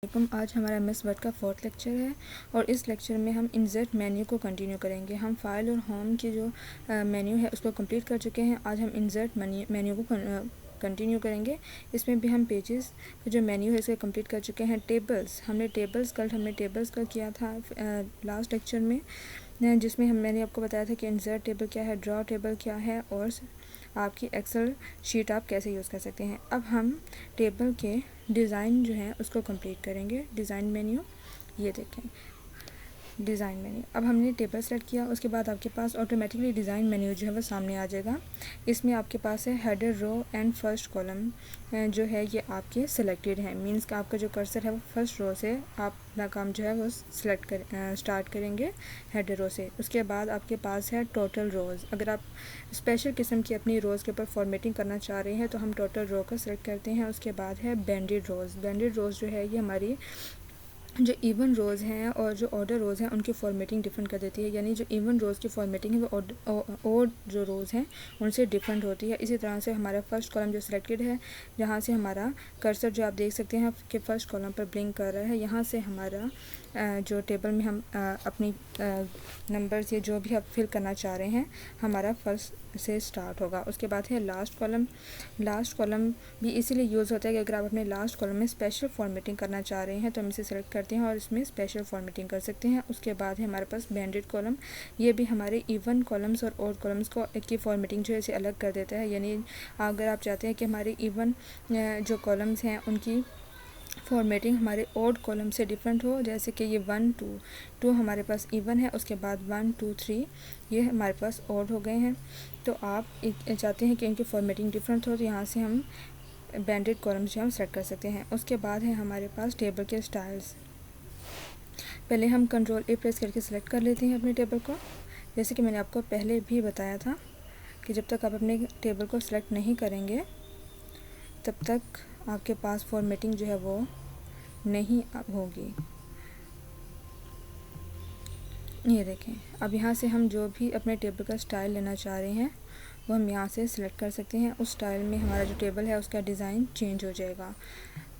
आज हमारा MS word का 4th लेक्चर है और इस लेक्चर में हम इंसर्ट मेन्यू को कंटिन्यू करेंगे। हम फाइल और होम की जो मेन्यू है उसको कंप्लीट कर चुके हैं। आज हम इंसर्ट मेन्यू को कंटिन्यू करेंगे। इसमें भी हम पेजेस जो मेन्यू है इसे कंप्लीट कर चुके हैं। टेबल्स हमने टेबल्स का किया था लास्ट लेक्चर में, जिसमें मैंने आपको बताया था कि इंसर्ट टेबल क्या है, ड्रॉ टेबल क्या है और आपकी एक्सेल शीट आप कैसे यूज़ कर सकते हैं। अब हम टेबल के डिज़ाइन जो है उसको कंप्लीट करेंगे। डिज़ाइन मेन्यू, ये देखें डिज़ाइन मेन्यू। अब हमने टेबल सेलेक्ट किया, उसके बाद आपके पास ऑटोमेटिकली डिज़ाइन मेन्यू जो है वो सामने आ जाएगा। इसमें आपके पास है header, row and first column जो है ये आपके सिलेक्टेड है। मींस का आपका जो कर्सर है वो फर्स्ट रो से आप अपना काम जो है वो स्टार्ट करेंगे हेडर रो से। उसके बाद आपके पास है टोटल रोज़। अगर आप स्पेशल किस्म की अपनी रोज़ के ऊपर फॉर्मेटिंग करना चाह रहे हैं तो हम टोटल रो का सिलेक्ट करते हैं। उसके बाद है बैंडेड रोज़। बैंडेड रोज़ जो है ये हमारी जो इवन रोज़ हैं और जो ऑर्डर रोज़ हैं उनकी फॉर्मेटिंग डिफरेंट कर देती है। यानी जो इवन रोज़ की फॉर्मेटिंग है वो ऑड जो रोज़ हैं उनसे डिफरेंट होती है। इसी तरह से हमारा फर्स्ट कॉलम जो सिलेक्टेड है, जहाँ से हमारा कर्सर जो आप देख सकते हैं कि फर्स्ट कॉलम पर ब्लिंक कर रहा है, यहाँ से हमारा जो टेबल में हम अपनी नंबर्स या जो भी आप फिल करना चाह रहे हैं हमारा फर्स्ट से स्टार्ट होगा। उसके बाद है लास्ट कॉलम। लास्ट कॉलम भी इसीलिए यूज़ होता है कि अगर आप अपने लास्ट कॉलम में स्पेशल फॉर्मेटिंग करना चाह रहे हैं तो हम इसे सेलेक्ट करते हैं और इसमें स्पेशल फॉर्मेटिंग कर सकते हैं। उसके बाद है हमारे पास बैंडेड कॉलम। ये भी हमारे इवन कॉलम्स और ऑड कॉलम्स को की फॉर्मेटिंग जो है इसे अलग कर देता है। यानी अगर आप चाहते हैं कि हमारे इवन जो कॉलम्स हैं उनकी फॉर्मेटिंग हमारे ऑड कॉलम से डिफरेंट हो, जैसे कि ये 1 2 हमारे पास इवन है, उसके बाद 1 2 3 ये हमारे पास ऑड हो गए हैं, तो आप चाहते हैं कि इनकी फॉर्मेटिंग डिफरेंट हो तो यहाँ से हम बैंडेड कॉलम जो हम सेलेक्ट कर सकते हैं। उसके बाद है हमारे पास टेबल के स्टाइल्स। पहले हम Ctrl+A प्रेस करके सिलेक्ट कर लेते हैं अपने टेबल को। जैसे कि मैंने आपको पहले भी बताया था कि जब तक आप अपने टेबल को सिलेक्ट नहीं करेंगे तब तक आपके पास फॉर्मेटिंग जो है वो नहीं होगी। ये देखें, अब यहाँ से हम जो भी अपने टेबल का स्टाइल लेना चाह रहे हैं वो हम यहाँ से सिलेक्ट कर सकते हैं। उस स्टाइल में हमारा जो टेबल है उसका डिज़ाइन चेंज हो जाएगा।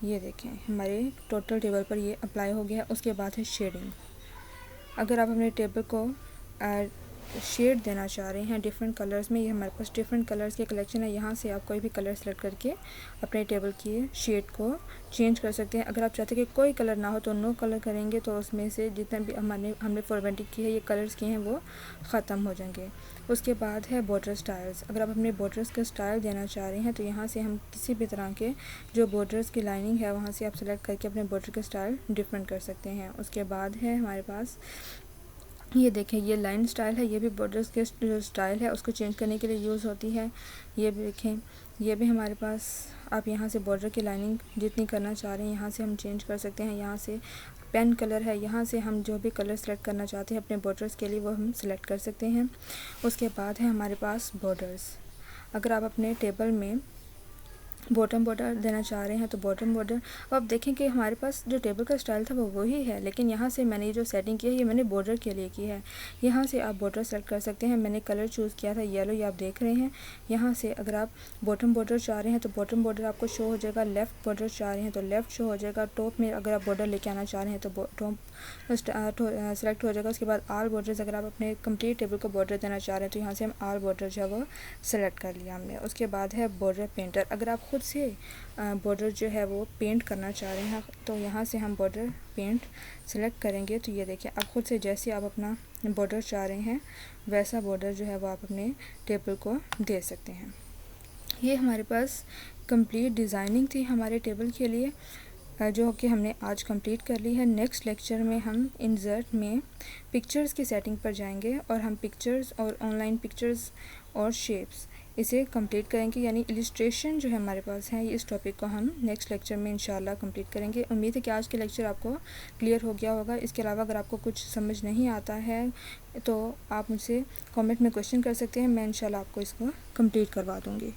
ये देखें हमारे टोटल टेबल पर ये अप्लाई हो गया। उसके बाद है शेडिंग। अगर आप अपने टेबल को शेड देना चाह रहे हैं डिफरेंट कलर्स में, ये हमारे पास डिफरेंट कलर्स के कलेक्शन है। यहाँ से आप कोई भी कलर सेलेक्ट करके अपने टेबल की शेड को चेंज कर सकते हैं। अगर आप चाहते हैं कि कोई कलर ना हो तो नो कलर करेंगे तो उसमें से जितने भी हमने फॉर्मेटिंग की है, ये कलर्स किए हैं, वो ख़त्म हो जाएंगे। उसके बाद है बॉर्डर स्टाइल्स। अगर आप अपने बॉर्डर्स का स्टाइल देना चाह रहे हैं तो यहाँ से हम किसी भी तरह के जो बॉर्डर्स की लाइनिंग है वहाँ से आप सेलेक्ट करके अपने बॉर्डर का स्टाइल डिफरेंट कर सकते हैं। उसके बाद है हमारे पास ये देखें, ये लाइन स्टाइल है। ये भी बॉर्डर्स के जो स्टाइल है उसको चेंज करने के लिए यूज़ होती है। ये भी देखें, ये भी हमारे पास आप यहाँ से बॉर्डर की लाइनिंग जितनी करना चाह रहे हैं यहाँ से हम चेंज कर सकते हैं। यहाँ से पेन कलर है, यहाँ से हम जो भी कलर सेलेक्ट करना चाहते हैं अपने बॉर्डर्स के लिए वो हम सिलेक्ट कर सकते हैं। उसके बाद है हमारे पास बॉर्डर्स। अगर आप अपने टेबल में बॉटम बॉर्डर देना चाह रहे हैं तो बॉटम बॉर्डर। अब आप देखें कि हमारे पास जो टेबल का स्टाइल था वो वही है, लेकिन यहाँ से मैंने जो सेटिंग की है ये मैंने बॉर्डर के लिए की है। यहाँ से आप बॉर्डर सेलेक्ट कर सकते हैं। मैंने कलर चूज़ किया था येलो, ये आप देख रहे हैं। यहाँ से अगर आप बॉटम बॉर्डर चाह रहे हैं तो बॉटम बॉर्डर आपको शो हो जाएगा। लेफ़्ट बॉर्डर चाह रहे हैं तो लेफ़्ट शो हो जाएगा। टॉप में अगर आप बॉर्डर लेके आना चाह रहे हैं तो टॉप सेलेक्ट हो जाएगा। उसके बाद ऑल बॉर्डर्स, अगर आप अपने कंप्लीट टेबल को बॉर्डर देना चाह रहे हैं तो यहाँ से हम ऑल बॉर्डर जो है वो सेलेक्ट कर लिया हमने। उसके बाद है बॉर्डर पेंटर। अगर आप खुद से बॉर्डर जो है वो पेंट करना चाह रहे हैं तो यहाँ से हम बॉर्डर पेंट सेलेक्ट करेंगे। तो ये देखिए, आप खुद से जैसे आप अपना बॉर्डर चाह रहे हैं वैसा बॉर्डर जो है वो आप अपने टेबल को दे सकते हैं। ये हमारे पास कंप्लीट डिज़ाइनिंग थी हमारे टेबल के लिए, जो कि हमने आज कंप्लीट कर ली है। नेक्स्ट लेक्चर में हम इंसर्ट में पिक्चर्स की सेटिंग पर जाएंगे और हम पिक्चर्स और ऑनलाइन पिक्चर्स और शेप्स इसे कंप्लीट करेंगे। यानी इलिस्ट्रेशन जो है हमारे पास है, इस टॉपिक को हम नेक्स्ट लेक्चर में इंशाल्लाह कंप्लीट करेंगे। उम्मीद है कि आज के लेक्चर आपको क्लियर हो गया होगा। इसके अलावा अगर आपको कुछ समझ नहीं आता है तो आप मुझसे कमेंट में क्वेश्चन कर सकते हैं, मैं इंशाल्लाह आपको इसको कंप्लीट करवा दूँगी।